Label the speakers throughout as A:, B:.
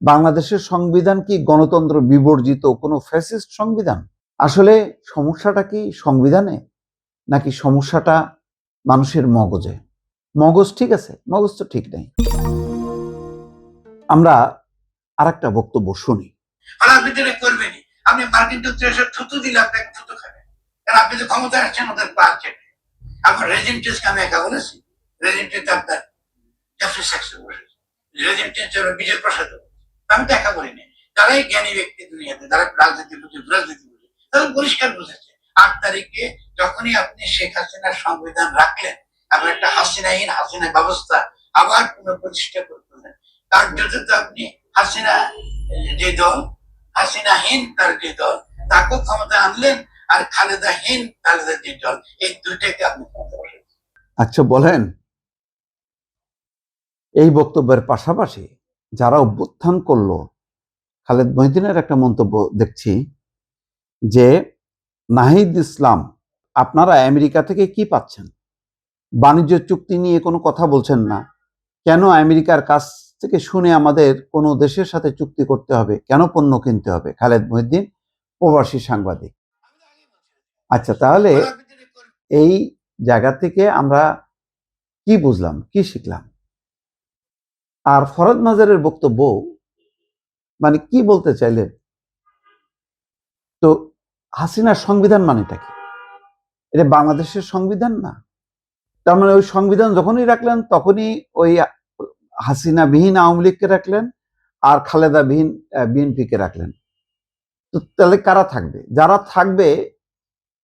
A: বাংলাদেশের সংবিধান কি গণতন্ত্র বিবর্জিত কোনো ফ্যাসিস্ট সংবিধান? আসলে সমস্যাটা কি সংবিধানে, নাকি সমস্যাটা মানুষের মগজে? মগজ ঠিক আছে, মগজ তো ঠিক নেই। আমরা আরেকটা বক্তব্য শুনি।
B: আপনি যেটা করবেনই, আপনি মার্কিন যুক্তরাষ্ট্রের থুতু দিলে আপনি থুতু খাবেন, কারণ আপনি তো ক্ষমতায় আসছেন ওদের পা চেপে। আমার রেজিমটেন্সকে আমি একা বলেছি, রেজিমটেন্স আপনার রেজিমটেন্স বিজয় প্রসাদ, আমি তো একা বলিনি। তারাই জ্ঞানী ব্যক্তি দুনিয়াতে, তারা রাজনীতি বুঝে, রাজনীতি বুঝে, তারা পরিষ্কার বুঝেছে 8 তারিখে যখনই আপনি শেখ হাসিনার সংবিধান রাখলেন, আবার একটা হাসিনাহীন হাসিনা ব্যবস্থা আবার পুনঃপ্রতিষ্ঠা করতেন, তার জন্য তো আপনি হাসিনা যে দল, হাসিনাহীন তার যে দল, তাকেও ক্ষমতা আনলেন, আর খালেদাহীন খালেদার যে দল, এই দুইটাকে আপনি ক্ষমতা বসেন।
A: আচ্ছা বলেন, এই বক্তব্যের পাশাপাশি যারা অভ্যুত্থান করলো, খালেদ মহিউদ্দিনের একটা মন্তব্য দেখছি যে নাহিদ ইসলাম, আপনারা আমেরিকা থেকে কি পাচ্ছেন? বাণিজ্য চুক্তি নিয়ে কোনো কথা বলছেন না কেন? আমেরিকার কাছ থেকে শুনে আমাদের কোনো দেশের সাথে চুক্তি করতে হবে কেন? পণ্য কিনতে হবে? খালেদ মহিউদ্দিন, প্রবাসী সাংবাদিক। আচ্ছা, তাহলে এই জায়গা থেকে আমরা কি বুঝলাম, কি শিখলাম? আর ফরহাদ মাজারের বক্তব্য মানে কি বলতে চাইলেন? তো হাসিনার সংবিধান মানেটা কি? এটা বাংলাদেশের সংবিধান না? তার মানে ওই সংবিধান যখনই রাখলেন তখনই ওই হাসিনা বিহীন আওয়ামী লীগকে রাখলেন আর খালেদা বিহীন বিএনপিকে রাখলেন। তো তাহলে কারা থাকবে? যারা থাকবে,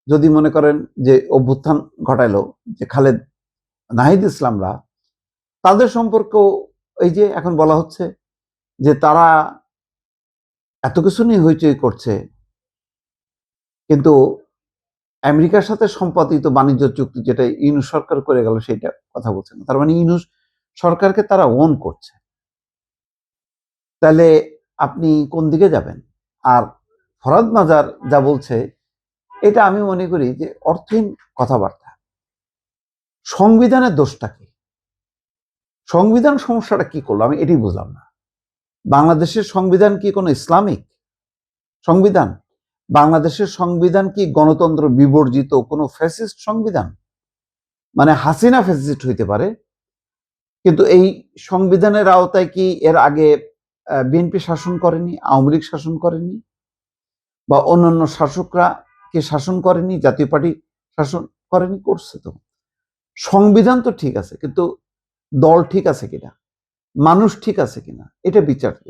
A: যদি মনে করেন যে অভ্যুত্থান ঘটাইলো যে খালেদ নাহিদ ইসলামরা, তাদের সম্পর্কেও এই যে এখন বলা হচ্ছে যে তারা এত কিছু নিয়ে হইচই করছে, কিন্তু আমেরিকার সাথে সম্পাদিত বাণিজ্য চুক্তি যেটা ইউনূস সরকার করে গেল সেটা কথা বলছে না। তার মানে ইউনূস সরকারকে তারা ওন করছে। তাহলে আপনি কোন দিকে যাবেন? আর ফরহাদ মাজার যা বলছে, এটা আমি মনে করি যে অর্থহীন কথাবার্তা। সংবিধানের দোষটা কি? সংবিধান সমস্যাটা কি করলো আমি এটাই বুঝলাম না। বাংলাদেশের সংবিধান কি কোনো ইসলামিক সংবিধান? বাংলাদেশের সংবিধান কি গণতন্ত্র বিবর্জিত কোনো ফ্যাসিস্ট সংবিধান? মানে হাসিনা ফ্যাসিস্ট হইতে পারে, কিন্তু এই সংবিধানের আওতায় কি এর আগে বিএনপি শাসন করেনি, আওয়ামী লীগ শাসন করেনি, বা অন্যান্য শাসকরা কে শাসন করেনি, জাতীয় পার্টি শাসন করেনি? করছে তো। সংবিধান তো ঠিক আছে, কিন্তু দল ঠিক আছে কিনা, মানুষ ঠিক আছে কিনা, এটা বিচার্য।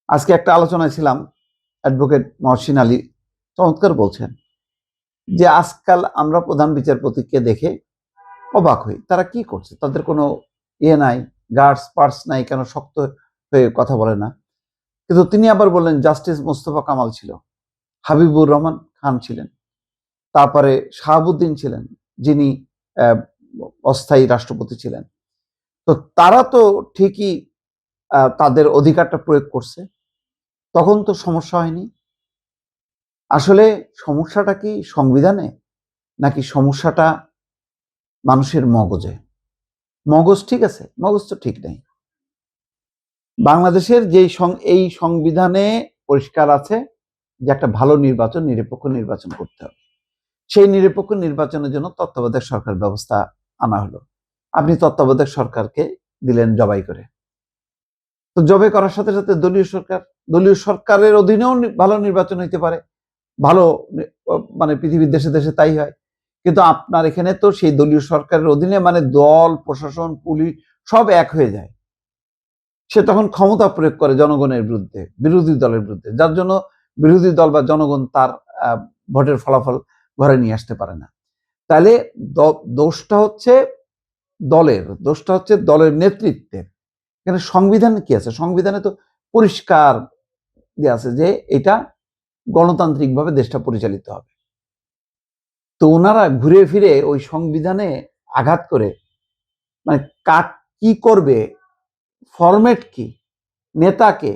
A: আজকে একটা আলোচনায় ছিলাম, অ্যাডভোকেট মহসিন আলী চমৎকার বলছেন যে আজকাল আমরা প্রধান বিচারপতিকে দেখে অবাক হই, তারা কি করছে, তাদের কোনো ইয়ে নাই, গার্ডস পার্স নাই, কেন শক্ত হয়ে কথা বলে না? কিন্তু তিনি আবার বললেন জাস্টিস মোস্তফা কামাল ছিল, হাবিবুর রহমান খান ছিলেন, তারপরে শাহাবুদ্দিন ছিলেন যিনি অস্থায়ী রাষ্ট্রপতি ছিলেন। তো তারা তো ঠিকই তাদের অধিকারটা প্রয়োগ করছে, তখন তো সমস্যা হয়নি। আসলে সমস্যাটা কি সংবিধানে, নাকি সমস্যাটা মানুষের মগজে? মগজ ঠিক আছে, মগজ তো ঠিক নেই। বাংলাদেশের এই সংবিধানে পরিষ্কার আছে যে একটা ভালো নির্বাচন, নিরপেক্ষ নির্বাচন করতে হবে। সেই নিরপেক্ষ নির্বাচনের জন্য তত্ত্বাবধায়ক সরকার ব্যবস্থা আনা হলো। আপনি তত্ত্বাবধায়ক সরকারকে দিলেন জবাই করে। তো জবাই করার সাথে সাথে দলীয় সরকারের অধীনেও ভালো নির্বাচন হইতে পারে, ভালো মানে পৃথিবীর দেশে দেশে তাই হয়। কিন্তু আপনার এখানে তো সেই দলীয় সরকারের অধীনে মানে দল, প্রশাসন, পুলিশ সব এক হয়ে যায়। সে তখন ক্ষমতা প্রয়োগ করে জনগণের বিরুদ্ধে, বিরোধী দলের বিরুদ্ধে, যার জন্য বিরোধী দল বা জনগণ তার ভোটের ফলাফল ঘরে নিয়ে আসতে পারে না। তাহলে দোষটা হচ্ছে দলের নেতৃত্বের। এখানে সংবিধান কি আছে? সংবিধানে তো পরিষ্কার দেওয়া আছে যে এটা গণতান্ত্রিকভাবে দেশটা পরিচালিত হবে। তো ওনারা ঘুরে ফিরে ওই সংবিধানে আঘাত করে মানে কি করবে, ফরম্যাট কি, নেতাকে,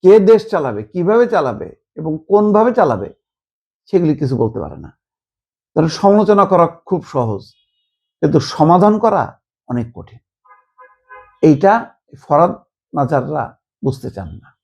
A: কে দেশ চালাবে, কিভাবে চালাবে এবং কোনভাবে চালাবে, সেগুলি কিছু বলতে পারে না। তাহলে সমালোচনা করা খুব সহজ, কিন্তু সমাধান করা অনেক কঠিন। এইটা ফরহাদ মাজাররা বুঝতে চান না।